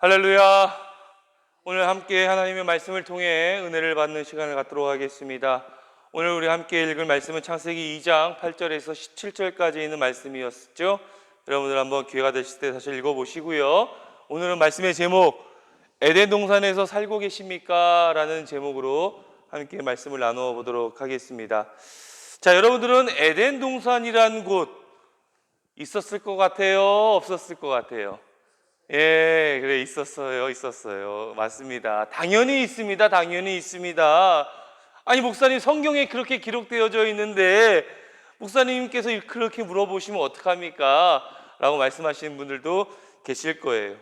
할렐루야. 오늘 함께 하나님의 말씀을 통해 은혜를 받는 시간을 갖도록 하겠습니다. 오늘 우리 함께 읽을 말씀은 창세기 2장 8절에서 17절까지 있는 말씀이었죠. 여러분들 한번 기회가 되실 때 다시 읽어보시고요. 오늘은 말씀의 제목, 에덴 동산에서 살고 계십니까? 라는 제목으로 함께 말씀을 나누어 보도록 하겠습니다. 자, 여러분들은 에덴 동산이란 곳 있었을 것 같아요? 없었을 것 같아요? 예, 그래, 있었어요. 맞습니다. 당연히 있습니다. 당연히 있습니다. 아니, 목사님, 성경에 그렇게 기록되어져 있는데 목사님께서 그렇게 물어보시면 어떡합니까? 라고 말씀하시는 분들도 계실 거예요.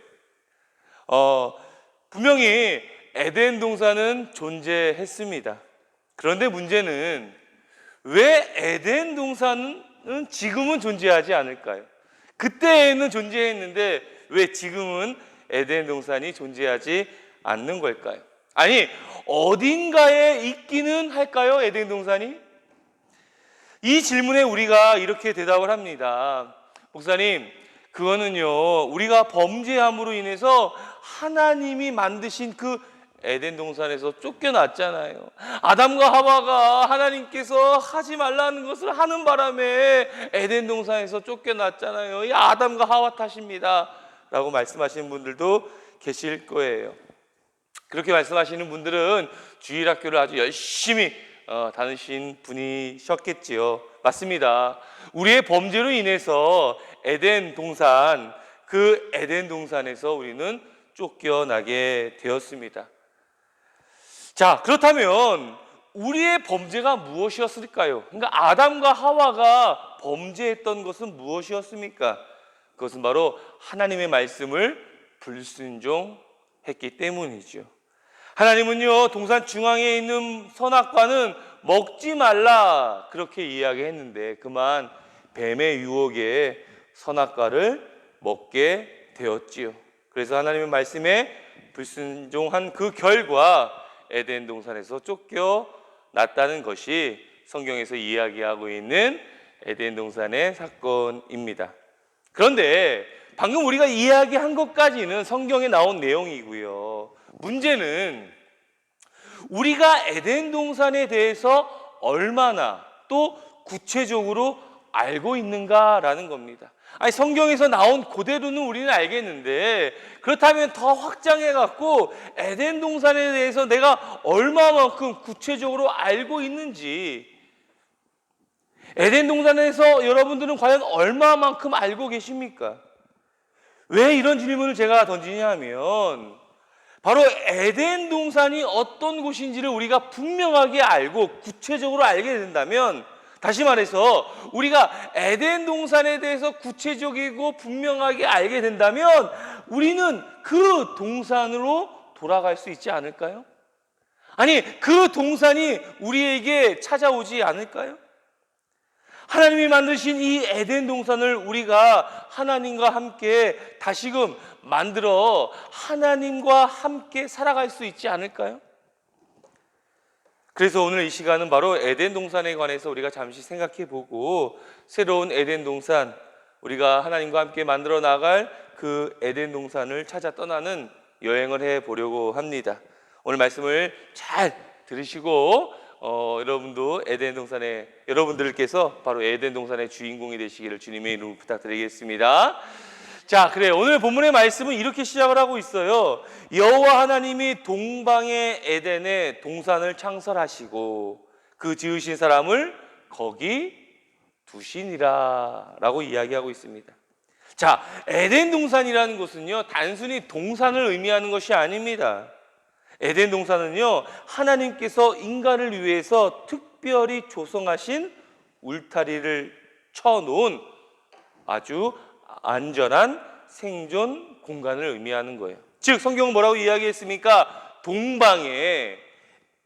분명히 에덴 동산은 존재했습니다. 그런데 문제는 왜 에덴 동산은 지금은 존재하지 않을까요? 그때는 존재했는데 왜 지금은 에덴 동산이 존재하지 않는 걸까요? 아니, 어딘가에 있기는 할까요? 에덴 동산이? 이 질문에 우리가 이렇게 대답을 합니다. 목사님, 그거는요, 우리가 범죄함으로 인해서 하나님이 만드신 그 에덴 동산에서 쫓겨났잖아요. 아담과 하와가 하나님께서 하지 말라는 것을 하는 바람에 에덴 동산에서 쫓겨났잖아요. 이 아담과 하와 탓입니다. 라고 말씀하시는 분들도 계실 거예요. 그렇게 말씀하시는 분들은 주일학교를 아주 열심히 다니신 분이셨겠지요. 맞습니다. 우리의 범죄로 인해서 에덴 동산, 그 에덴 동산에서 우리는 쫓겨나게 되었습니다. 자, 그렇다면 우리의 범죄가 무엇이었을까요? 그러니까 아담과 하와가 범죄했던 것은 무엇이었습니까? 그것은 바로 하나님의 말씀을 불순종했기 때문이죠. 하나님은요, 동산 중앙에 있는 선악과는 먹지 말라 그렇게 이야기했는데 그만 뱀의 유혹에 선악과를 먹게 되었지요. 그래서 하나님의 말씀에 불순종한 그 결과 에덴 동산에서 쫓겨났다는 것이 성경에서 이야기하고 있는 에덴 동산의 사건입니다. 그런데 방금 우리가 이야기한 것까지는 성경에 나온 내용이고요. 문제는 우리가 에덴 동산에 대해서 얼마나 또 구체적으로 알고 있는가라는 겁니다. 아니, 성경에서 나온 그대로는 우리는 알겠는데 그렇다면 더 확장해갖고 에덴 동산에 대해서 내가 얼마만큼 구체적으로 알고 있는지, 에덴 동산에서 여러분들은 과연 얼마만큼 알고 계십니까? 왜 이런 질문을 제가 던지냐 하면 바로 에덴 동산이 어떤 곳인지를 우리가 분명하게 알고 구체적으로 알게 된다면, 다시 말해서 우리가 에덴 동산에 대해서 구체적이고 분명하게 알게 된다면 우리는 그 동산으로 돌아갈 수 있지 않을까요? 아니, 그 동산이 우리에게 찾아오지 않을까요? 하나님이 만드신 이 에덴 동산을 우리가 하나님과 함께 다시금 만들어 하나님과 함께 살아갈 수 있지 않을까요? 그래서 오늘 이 시간은 바로 에덴 동산에 관해서 우리가 잠시 생각해 보고 새로운 에덴 동산, 우리가 하나님과 함께 만들어 나갈 그 에덴 동산을 찾아 떠나는 여행을 해 보려고 합니다. 오늘 말씀을 잘 들으시고 여러분도 에덴 동산에, 여러분들께서 바로 에덴 동산의 주인공이 되시기를 주님의 이름으로 부탁드리겠습니다. 자, 그래, 오늘 본문의 말씀은 이렇게 시작을 하고 있어요. 여호와 하나님이 동방의 에덴에 동산을 창설하시고 그 지으신 사람을 거기 두시니라 라고 이야기하고 있습니다. 자, 에덴 동산이라는 것은요, 단순히 동산을 의미하는 것이 아닙니다. 에덴 동산은요, 하나님께서 인간을 위해서 특별히 조성하신 울타리를 쳐놓은 아주 안전한 생존 공간을 의미하는 거예요. 즉, 성경은 뭐라고 이야기했습니까? 동방에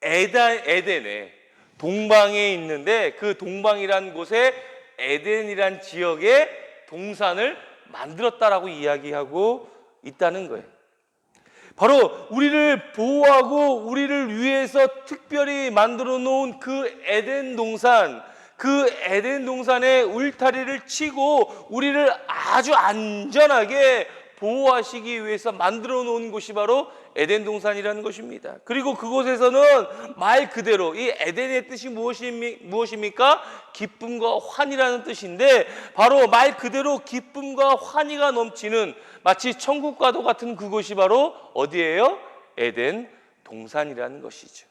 에덴에 동방에 있는데 그 동방이란 곳에 에덴이란 지역에 동산을 만들었다라고 이야기하고 있다는 거예요. 바로 우리를 보호하고 우리를 위해서 특별히 만들어 놓은 그 에덴 동산, 그 에덴 동산의 울타리를 치고 우리를 아주 안전하게 보호하시기 위해서 만들어 놓은 곳이 바로 에덴 동산이라는 것입니다. 그리고 그곳에서는 말 그대로 이 에덴의 뜻이 무엇입니까? 기쁨과 환희라는 뜻인데, 바로 말 그대로 기쁨과 환희가 넘치는 마치 천국과도 같은 그곳이 바로 어디예요? 에덴 동산이라는 것이죠.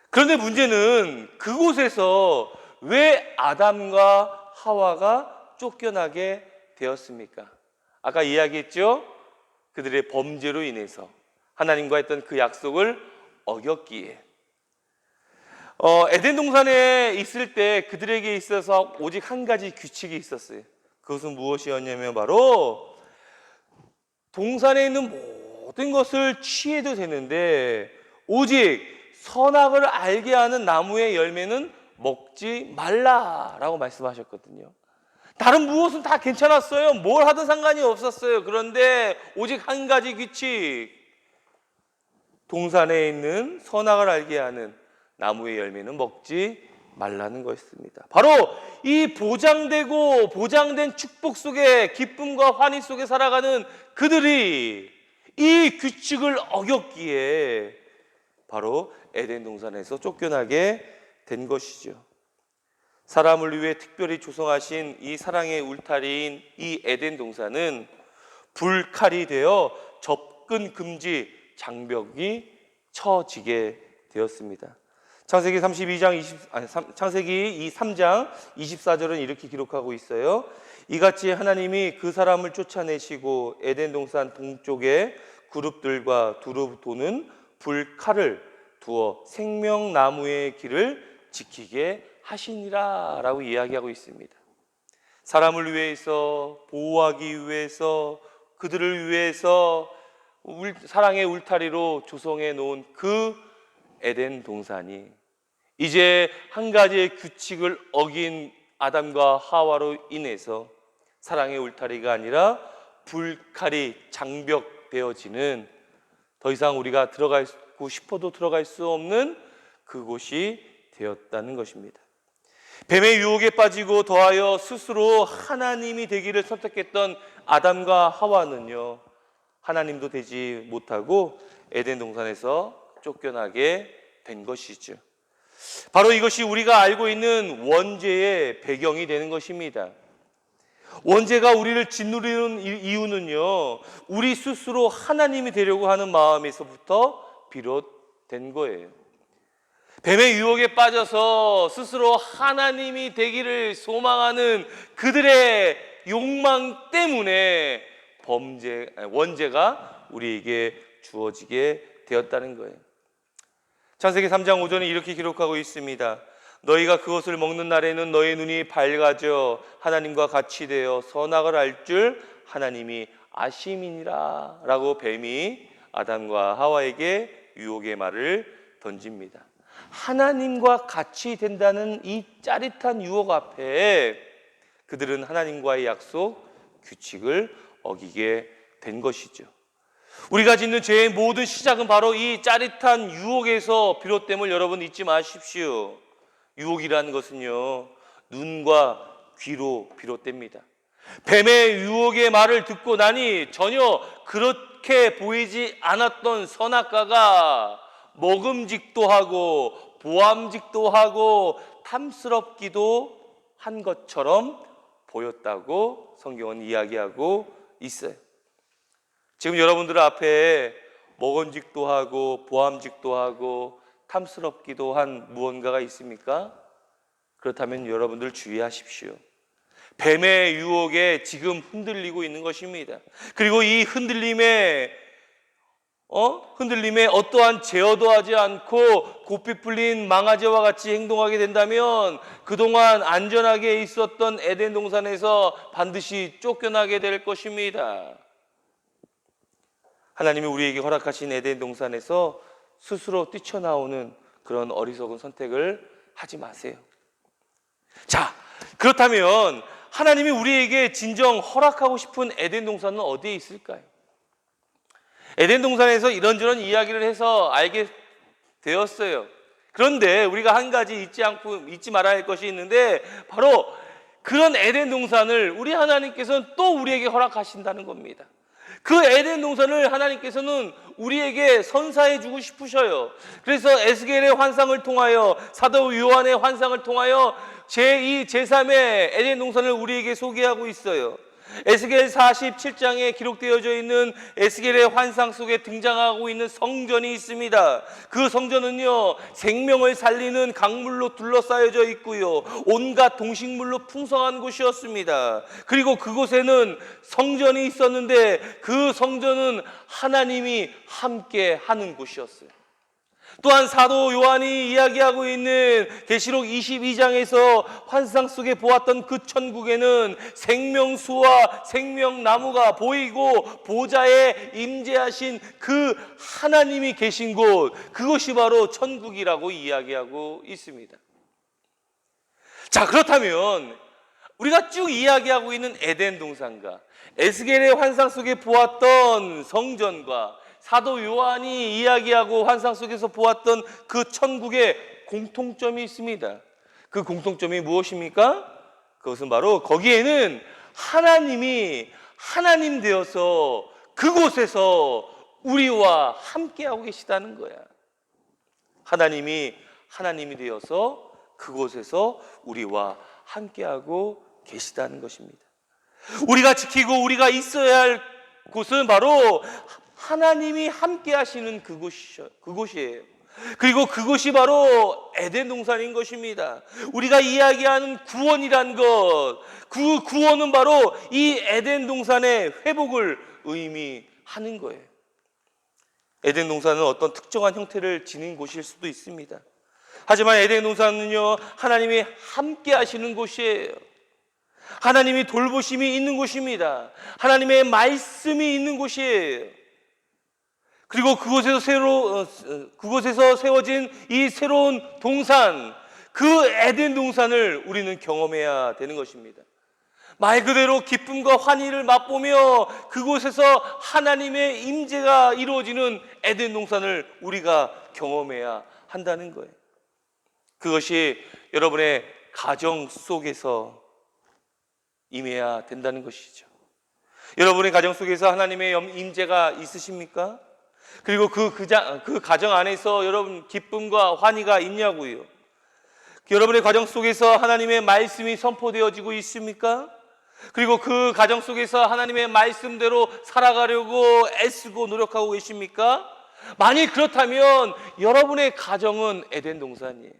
그런데 문제는 그곳에서 왜 아담과 하와가 쫓겨나게 되었습니까? 아까 이야기했죠? 그들의 범죄로 인해서 하나님과 했던 그 약속을 어겼기에. 에덴 동산에 있을 때 그들에게 있어서 오직 한 가지 규칙이 있었어요. 그것은 무엇이었냐면 바로 동산에 있는 모든 것을 취해도 되는데 오직 선악을 알게 하는 나무의 열매는 먹지 말라라고 말씀하셨거든요. 다른 무엇은 다 괜찮았어요. 뭘 하든 상관이 없었어요. 그런데 오직 한 가지 규칙, 동산에 있는 선악을 알게 하는 나무의 열매는 먹지 말라는 것입니다. 바로 이 보장되고 보장된 축복 속에, 기쁨과 환희 속에 살아가는 그들이 이 규칙을 어겼기에 바로 에덴 동산에서 쫓겨나게 된 것이죠. 사람을 위해 특별히 조성하신 이 사랑의 울타리인 이 에덴 동산은 불칼이 되어 접근 금지 장벽이 쳐지게 되었습니다. 창세기 3장 24절은 이렇게 기록하고 있어요. 이같이 하나님이 그 사람을 쫓아내시고 에덴 동산 동쪽에 그룹들과 두루 도는 불칼을 두어 생명나무의 길을 지키게 하시니라 라고 이야기하고 있습니다. 사람을 위해서, 보호하기 위해서, 그들을 위해서 사랑의 울타리로 조성해 놓은 그 에덴 동산이 이제 한 가지의 규칙을 어긴 아담과 하와로 인해서 사랑의 울타리가 아니라 불칼이 장벽되어지는, 더 이상 우리가 들어가고 싶어도 들어갈 수 없는 그곳이 되었다는 것입니다. 뱀의 유혹에 빠지고 더하여 스스로 하나님이 되기를 선택했던 아담과 하와는요, 하나님도 되지 못하고 에덴 동산에서 쫓겨나게 된 것이죠. 바로 이것이 우리가 알고 있는 원죄의 배경이 되는 것입니다. 원죄가 우리를 짓누르는 이유는요, 우리 스스로 하나님이 되려고 하는 마음에서부터 비롯된 거예요. 뱀의 유혹에 빠져서 스스로 하나님이 되기를 소망하는 그들의 욕망 때문에 원죄가 우리에게 주어지게 되었다는 거예요. 창세기 3장 5절에 이렇게 기록하고 있습니다. 너희가 그것을 먹는 날에는 너희 눈이 밝아져 하나님과 같이 되어 선악을 알 줄 하나님이 아심이니라 라고 뱀이 아담과 하와에게 유혹의 말을 던집니다. 하나님과 같이 된다는 이 짜릿한 유혹 앞에 그들은 하나님과의 약속, 규칙을 어기게 된 것이죠. 우리가 짓는 죄의 모든 시작은 바로 이 짜릿한 유혹에서 비롯됨을 여러분 잊지 마십시오. 유혹이라는 것은요, 눈과 귀로 비롯됩니다. 뱀의 유혹의 말을 듣고 나니 전혀 그렇게 보이지 않았던 선악과가 먹음직도 하고 보암직도 하고 탐스럽기도 한 것처럼 보였다고 성경은 이야기하고 있어요. 지금 여러분들 앞에 먹음직도 하고 보암직도 하고 탐스럽기도 한 무언가가 있습니까? 그렇다면 여러분들 주의하십시오. 뱀의 유혹에 지금 흔들리고 있는 것입니다. 그리고 이 흔들림에 어떠한 제어도 하지 않고 고삐 풀린 망아지와 같이 행동하게 된다면 그동안 안전하게 있었던 에덴 동산에서 반드시 쫓겨나게 될 것입니다. 하나님이 우리에게 허락하신 에덴 동산에서 스스로 뛰쳐나오는 그런 어리석은 선택을 하지 마세요. 자, 그렇다면 하나님이 우리에게 진정 허락하고 싶은 에덴 동산은 어디에 있을까요? 에덴 동산에서 이런저런 이야기를 해서 알게 되었어요. 그런데 우리가 한 가지 잊지 말아야 할 것이 있는데 바로 그런 에덴 동산을 우리 하나님께서는 또 우리에게 허락하신다는 겁니다. 그 에덴 동산을 하나님께서는 우리에게 선사해 주고 싶으셔요. 그래서 에스겔의 환상을 통하여, 사도 요한의 환상을 통하여 제2, 제3의 에덴 동산을 우리에게 소개하고 있어요. 에스겔 47장에 기록되어져 있는 에스겔의 환상 속에 등장하고 있는 성전이 있습니다. 그 성전은요, 생명을 살리는 강물로 둘러싸여져 있고요, 온갖 동식물로 풍성한 곳이었습니다. 그리고 그곳에는 성전이 있었는데 그 성전은 하나님이 함께 하는 곳이었어요. 또한 사도 요한이 이야기하고 있는 계시록 22장에서 환상 속에 보았던 그 천국에는 생명수와 생명나무가 보이고 보좌에 임재하신 그 하나님이 계신 곳, 그것이 바로 천국이라고 이야기하고 있습니다. 자, 그렇다면 우리가 쭉 이야기하고 있는 에덴 동산과 에스겔의 환상 속에 보았던 성전과 사도 요한이 이야기하고 환상 속에서 보았던 그 천국에 공통점이 있습니다. 그 공통점이 무엇입니까? 그것은 바로 거기에는 하나님이 하나님 되어서 그곳에서 우리와 함께하고 계시다는 거야. 하나님이 하나님이 되어서 그곳에서 우리와 함께하고 계시다는 것입니다. 우리가 지키고 우리가 있어야 할 곳은 바로 하나님이 함께 하시는 그곳이에요. 그리고 그곳이 바로 에덴 동산인 것입니다. 우리가 이야기하는 구원이란 것, 그 구원은 바로 이 에덴 동산의 회복을 의미하는 거예요. 에덴 동산은 어떤 특정한 형태를 지닌 곳일 수도 있습니다. 하지만 에덴 동산은요, 하나님이 함께 하시는 곳이에요. 하나님이 돌보심이 있는 곳입니다. 하나님의 말씀이 있는 곳이에요. 그리고 그곳에서 세워진 이 새로운 동산, 그 에덴 동산을 우리는 경험해야 되는 것입니다. 말 그대로 기쁨과 환희를 맛보며 그곳에서 하나님의 임재가 이루어지는 에덴 동산을 우리가 경험해야 한다는 거예요. 그것이 여러분의 가정 속에서 임해야 된다는 것이죠. 여러분의 가정 속에서 하나님의 임재가 있으십니까? 그리고 그 가정 안에서 여러분 기쁨과 환희가 있냐고요. 여러분의 가정 속에서 하나님의 말씀이 선포되어지고 있습니까? 그리고 그 가정 속에서 하나님의 말씀대로 살아가려고 애쓰고 노력하고 계십니까? 만일 그렇다면 여러분의 가정은 에덴 동산이에요.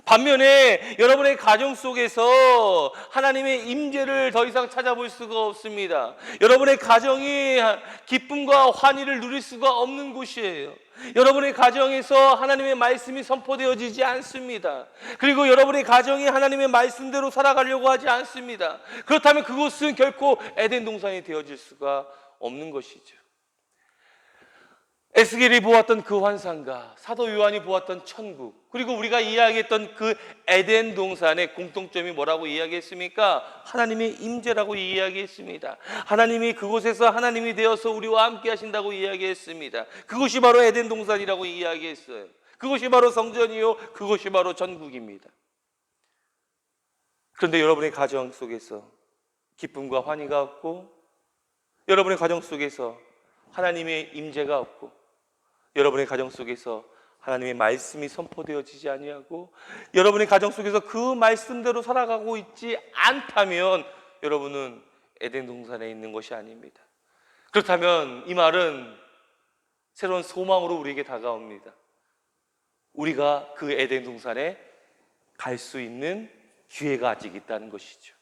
반면에 여러분의 가정 속에서 하나님의 임재를 더 이상 찾아볼 수가 없습니다. 여러분의 가정이 기쁨과 환희를 누릴 수가 없는 곳이에요. 여러분의 가정에서 하나님의 말씀이 선포되어지지 않습니다. 그리고 여러분의 가정이 하나님의 말씀대로 살아가려고 하지 않습니다. 그렇다면 그곳은 결코 에덴 동산이 되어질 수가 없는 것이죠. 에스겔이 보았던 그 환상과 사도 요한이 보았던 천국, 그리고 우리가 이야기했던 그 에덴 동산의 공통점이 뭐라고 이야기했습니까? 하나님의 임재라고 이야기했습니다. 하나님이 그곳에서 하나님이 되어서 우리와 함께 하신다고 이야기했습니다. 그것이 바로 에덴 동산이라고 이야기했어요. 그것이 바로 성전이요, 그것이 바로 천국입니다. 그런데 여러분의 가정 속에서 기쁨과 환희가 없고, 여러분의 가정 속에서 하나님의 임재가 없고, 여러분의 가정 속에서 하나님의 말씀이 선포되어지지 아니하고, 여러분의 가정 속에서 그 말씀대로 살아가고 있지 않다면 여러분은 에덴 동산에 있는 것이 아닙니다. 그렇다면 이 말은 새로운 소망으로 우리에게 다가옵니다. 우리가 그 에덴 동산에 갈 수 있는 기회가 아직 있다는 것이죠.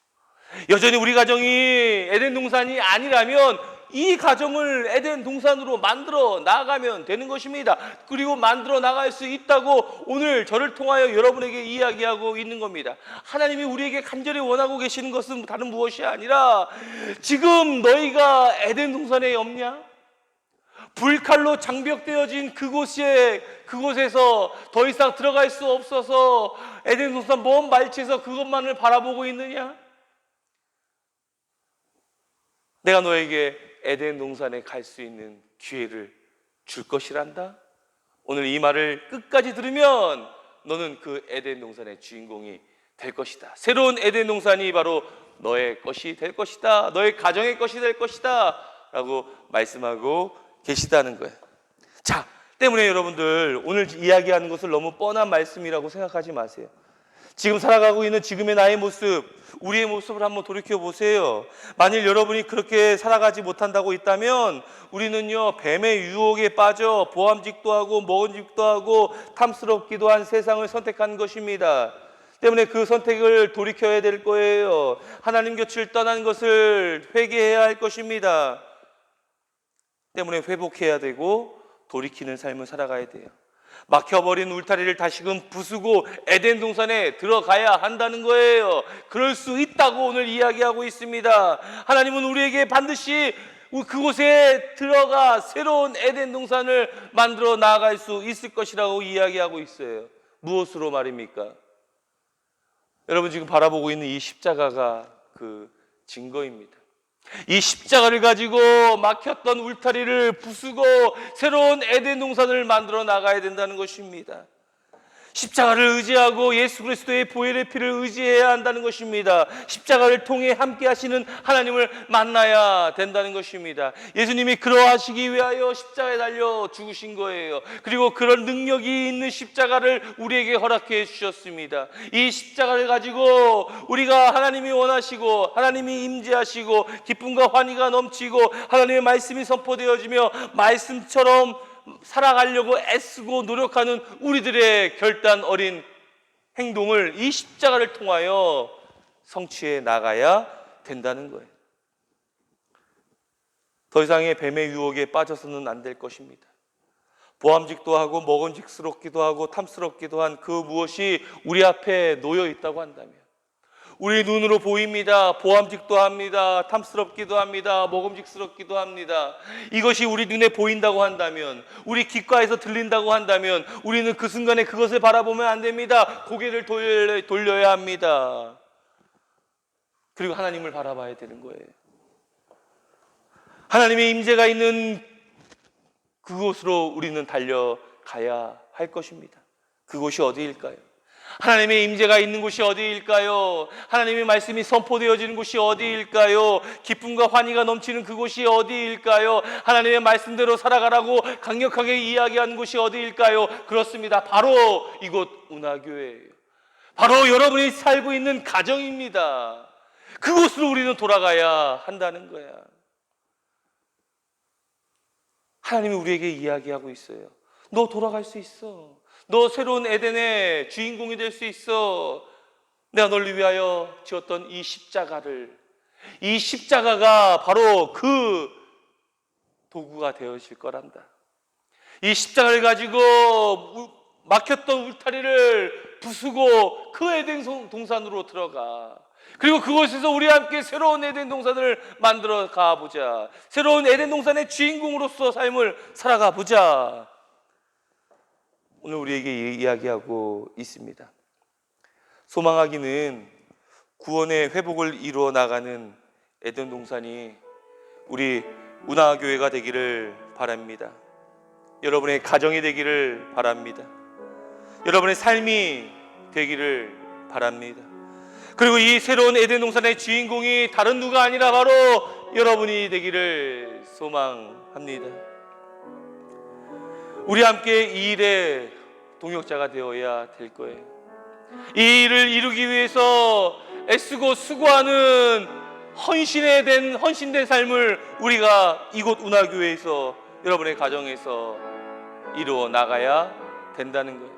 여전히 우리 가정이 에덴 동산이 아니라면 이 가정을 에덴 동산으로 만들어 나가면 되는 것입니다. 그리고 만들어 나갈 수 있다고 오늘 저를 통하여 여러분에게 이야기하고 있는 겁니다. 하나님이 우리에게 간절히 원하고 계시는 것은 다른 무엇이 아니라, 지금 너희가 에덴 동산에 없냐? 불칼로 장벽되어진 그곳에서 더 이상 들어갈 수 없어서 에덴 동산 먼 말치에서 그것만을 바라보고 있느냐? 내가 너에게 에덴 동산에 갈 수 있는 기회를 줄 것이란다. 오늘 이 말을 끝까지 들으면 너는 그 에덴 동산의 주인공이 될 것이다. 새로운 에덴 동산이 바로 너의 것이 될 것이다. 너의 가정의 것이 될 것이다. 라고 말씀하고 계시다는 거예요. 자, 때문에 여러분들 오늘 이야기하는 것을 너무 뻔한 말씀이라고 생각하지 마세요. 지금 살아가고 있는 지금의 나의 모습, 우리의 모습을 한번 돌이켜 보세요. 만일 여러분이 그렇게 살아가지 못한다고 있다면 우리는요, 뱀의 유혹에 빠져 보암직도 하고 먹은직도 하고 탐스럽기도 한 세상을 선택한 것입니다. 때문에 그 선택을 돌이켜야 될 거예요. 하나님 곁을 떠난 것을 회개해야 할 것입니다. 때문에 회복해야 되고 돌이키는 삶을 살아가야 돼요. 막혀버린 울타리를 다시금 부수고 에덴 동산에 들어가야 한다는 거예요. 그럴 수 있다고 오늘 이야기하고 있습니다. 하나님은 우리에게 반드시 그곳에 들어가 새로운 에덴 동산을 만들어 나아갈 수 있을 것이라고 이야기하고 있어요. 무엇으로 말입니까? 여러분 지금 바라보고 있는 이 십자가가 그 증거입니다. 이 십자가를 가지고 막혔던 울타리를 부수고 새로운 에덴 동산을 만들어 나가야 된다는 것입니다. 십자가를 의지하고 예수 그리스도의 보혈의 피를 의지해야 한다는 것입니다. 십자가를 통해 함께 하시는 하나님을 만나야 된다는 것입니다. 예수님이 그러하시기 위하여 십자가에 달려 죽으신 거예요. 그리고 그런 능력이 있는 십자가를 우리에게 허락해 주셨습니다. 이 십자가를 가지고 우리가 하나님이 원하시고 하나님이 임재하시고 기쁨과 환희가 넘치고 하나님의 말씀이 선포되어지며 말씀처럼 살아가려고 애쓰고 노력하는 우리들의 결단 어린 행동을 이 십자가를 통하여 성취해 나가야 된다는 거예요. 더 이상의 뱀의 유혹에 빠져서는 안 될 것입니다. 보암직도 하고 먹음직스럽기도 하고 탐스럽기도 한 그 무엇이 우리 앞에 놓여 있다고 한다면 우리 눈으로 보입니다. 보암직도 합니다. 탐스럽기도 합니다. 먹음직스럽기도 합니다. 이것이 우리 눈에 보인다고 한다면, 우리 귓가에서 들린다고 한다면 우리는 그 순간에 그것을 바라보면 안 됩니다. 고개를 돌려야 합니다. 그리고 하나님을 바라봐야 되는 거예요. 하나님의 임재가 있는 그곳으로 우리는 달려가야 할 것입니다. 그곳이 어디일까요? 하나님의 임재가 있는 곳이 어디일까요? 하나님의 말씀이 선포되어지는 곳이 어디일까요? 기쁨과 환희가 넘치는 그곳이 어디일까요? 하나님의 말씀대로 살아가라고 강력하게 이야기하는 곳이 어디일까요? 그렇습니다. 바로 이곳 운하교회예요. 바로 여러분이 살고 있는 가정입니다. 그곳으로 우리는 돌아가야 한다는 거야. 하나님이 우리에게 이야기하고 있어요. 너 돌아갈 수 있어. 너 새로운 에덴의 주인공이 될 수 있어. 내가 너를 위하여 지었던 이 십자가가 바로 그 도구가 되어질 거란다. 이 십자가를 가지고 막혔던 울타리를 부수고 그 에덴 동산으로 들어가. 그리고 그곳에서 우리와 함께 새로운 에덴 동산을 만들어 가보자. 새로운 에덴 동산의 주인공으로서 삶을 살아가 보자. 오늘 우리에게 이야기하고 있습니다. 소망하기는 구원의 회복을 이루어 나가는 에덴 동산이 우리 운하교회가 되기를 바랍니다. 여러분의 가정이 되기를 바랍니다. 여러분의 삶이 되기를 바랍니다. 그리고 이 새로운 에덴 동산의 주인공이 다른 누가 아니라 바로 여러분이 되기를 소망합니다. 우리 함께 이 일의 동역자가 되어야 될 거예요. 이 일을 이루기 위해서 애쓰고 수고하는 헌신된 삶을 우리가 이곳 운하교회에서 여러분의 가정에서 이루어 나가야 된다는 거예요.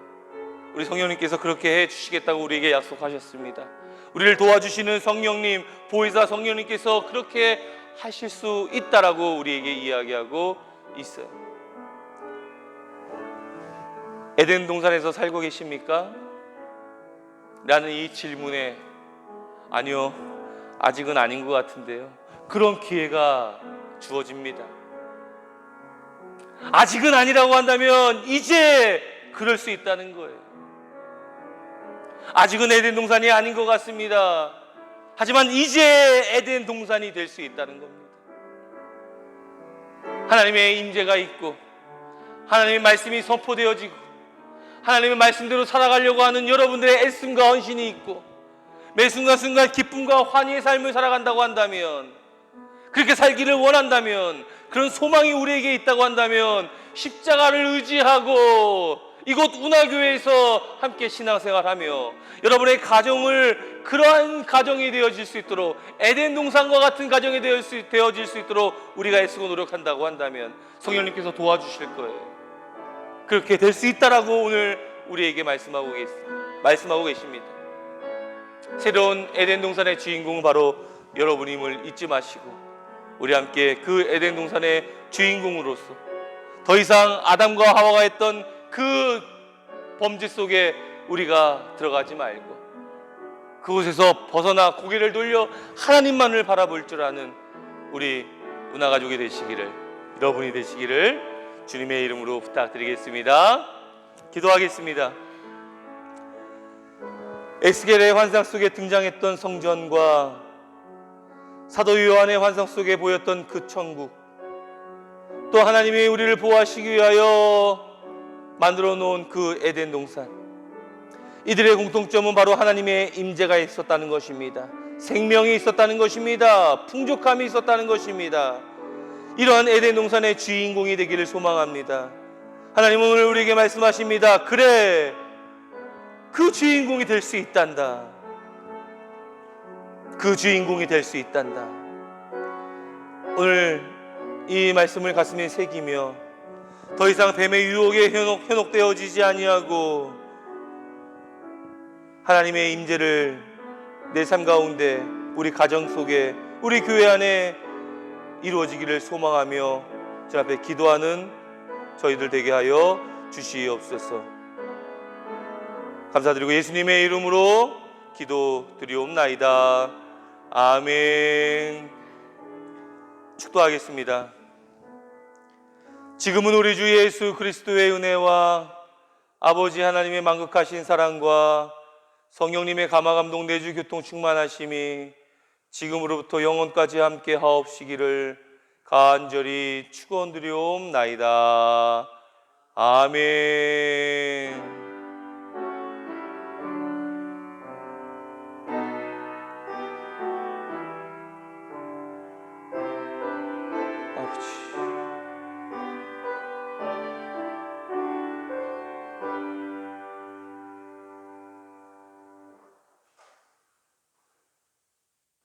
우리 성령님께서 그렇게 해주시겠다고 우리에게 약속하셨습니다. 우리를 도와주시는 성령님, 보혜사 성령님께서 그렇게 하실 수 있다라고 우리에게 이야기하고 있어요. 에덴 동산에서 살고 계십니까? 라는 이 질문에 아니요, 아직은 아닌 것 같은데요. 그런 기회가 주어집니다. 아직은 아니라고 한다면 이제 그럴 수 있다는 거예요. 아직은 에덴 동산이 아닌 것 같습니다. 하지만 이제 에덴 동산이 될 수 있다는 겁니다. 하나님의 임재가 있고 하나님의 말씀이 선포되어지고 하나님의 말씀대로 살아가려고 하는 여러분들의 애씀과 헌신이 있고 매 순간순간 기쁨과 환희의 삶을 살아간다고 한다면, 그렇게 살기를 원한다면, 그런 소망이 우리에게 있다고 한다면 십자가를 의지하고 이곳 운하교회에서 함께 신앙생활하며 여러분의 가정을 그러한 가정이 되어질 수 있도록, 에덴 동산과 같은 가정이 되어질 수 있도록 우리가 애쓰고 노력한다고 한다면 성령님께서 도와주실 거예요. 그렇게 될 수 있다라고 오늘 우리에게 말씀하고 계십니다. 새로운 에덴 동산의 주인공은 바로 여러분임을 잊지 마시고, 우리 함께 그 에덴 동산의 주인공으로서 더 이상 아담과 하와가 했던 그 범죄 속에 우리가 들어가지 말고, 그곳에서 벗어나 고개를 돌려 하나님만을 바라볼 줄 아는 우리 운하가족이 되시기를, 여러분이 되시기를 주님의 이름으로 부탁드리겠습니다. 기도하겠습니다. 에스겔의 환상 속에 등장했던 성전과 사도 요한의 환상 속에 보였던 그 천국, 또 하나님이 우리를 보호하시기 위하여 만들어 놓은 그 에덴 동산, 이들의 공통점은 바로 하나님의 임재가 있었다는 것입니다. 생명이 있었다는 것입니다. 풍족함이 있었다는 것입니다. 이러한 에덴 동산의 주인공이 되기를 소망합니다. 하나님은 오늘 우리에게 말씀하십니다. 그래, 그 주인공이 될 수 있단다. 그 주인공이 될 수 있단다. 오늘 이 말씀을 가슴에 새기며 더 이상 뱀의 유혹에 현혹되어지지 아니하고 하나님의 임재를 내 삶 가운데, 우리 가정 속에, 우리 교회 안에 이루어지기를 소망하며 주 앞에 기도하는 저희들 되게 하여 주시옵소서. 감사드리고 예수님의 이름으로 기도드리옵나이다. 아멘. 축도하겠습니다. 지금은 우리 주 예수 그리스도의 은혜와 아버지 하나님의 만극하신 사랑과 성령님의 감화감동 내주 교통 충만하심이 지금으로부터 영원까지 함께 하옵시기를 간절히 축원드리옵나이다. 아멘.